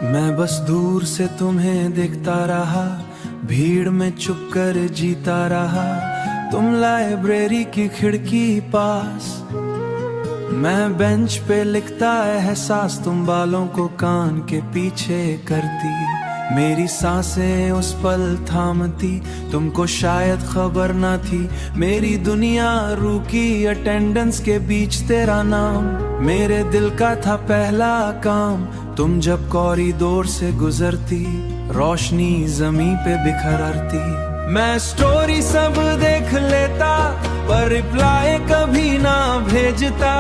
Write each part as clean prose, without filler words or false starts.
मैं बस दूर से तुम्हें देखता रहा, भीड़ में चुप कर जीता रहा। तुम लाइब्रेरी की खिड़की पास, मैं बेंच पे लिखता एहसास। तुम बालों को कान के पीछे करती, मेरी सांसें उस पल थामती। तुमको शायद खबर ना थी मेरी दुनिया रुकी, अटेंडेंस के बीच तेरा नाम मेरे दिल का था पहला काम। तुम जब कॉरिडोर से गुजरती, रोशनी जमीन पे बिखरती। मैं स्टोरी सब देख लेता पर रिप्लाई कभी ना भेजता।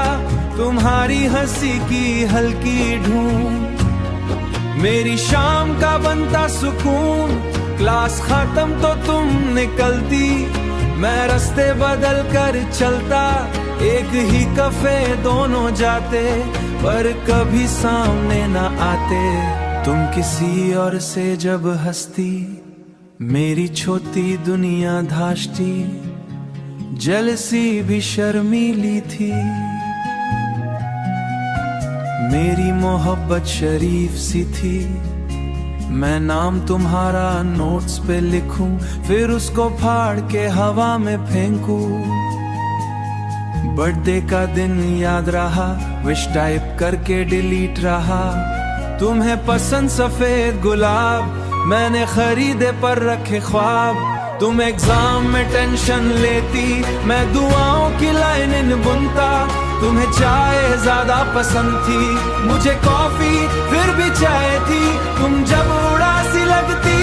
तुम्हारी हंसी की हल्की ढूंढ मेरी शाम का बनता सुकून। क्लास खत्म तो तुम निकलती, मैं रास्ते बदल कर चलता। एक ही कैफे दोनों जाते पर कभी सामने ना आते। तुम किसी और से जब हंसती, मेरी छोटी दुनिया धांसती। जेलसी भी शर्मीली थी, मेरी मोहब्बत शरीफ सी थी। मैं नाम तुम्हारा नोट्स पे लिखूं, फिर उसको फाड़ के हवा में फेंकूं। बर्थडे का दिन याद रहा, विश टाइप करके डिलीट रहा। तुम्हें पसंद सफेद गुलाब, मैंने खरीदे पर रखे ख्वाब। तुम एग्जाम में टेंशन लेती, मैं दुआओं की लाइनें बुनता। तुम्हें चाय ज्यादा पसंद थी, मुझे कॉफी फिर भी चाय थी। तुम जब उदासी लगती,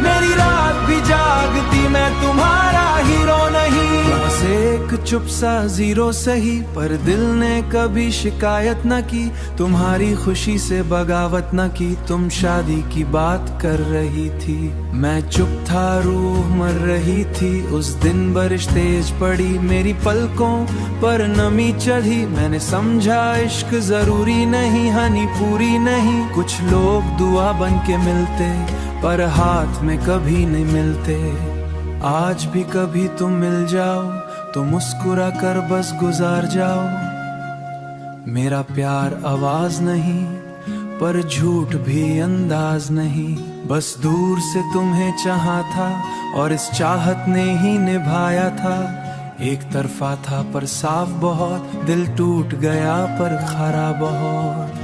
मेरी रात भी जागती। मैं तुम्हारा हीरो नहीं, बस एक चुप सा जीरो सही। पर दिल ने कभी शिकायत न की, तुम्हारी खुशी से बगावत न की। तुम शादी की बात कर रही थी, मैं चुप था, रूह मर रही थी। उस दिन बारिश तेज पड़ी, मेरी पलकों पर नमी चढ़ी। मैंने समझा इश्क जरूरी नहीं, हनी पूरी नहीं। कुछ लोग दुआ बन के मिलते पर हाथ में कभी नहीं मिलते। आज भी कभी तुम मिल जाओ तो मुस्कुरा कर बस गुजार जाओ। मेरा प्यार आवाज नहीं पर झूठ भी अंदाज नहीं। बस दूर से तुम्हें चाहा था और इस चाहत ने ही निभाया था। एक तरफा था पर साफ बहुत, दिल टूट गया पर खरा बहुत।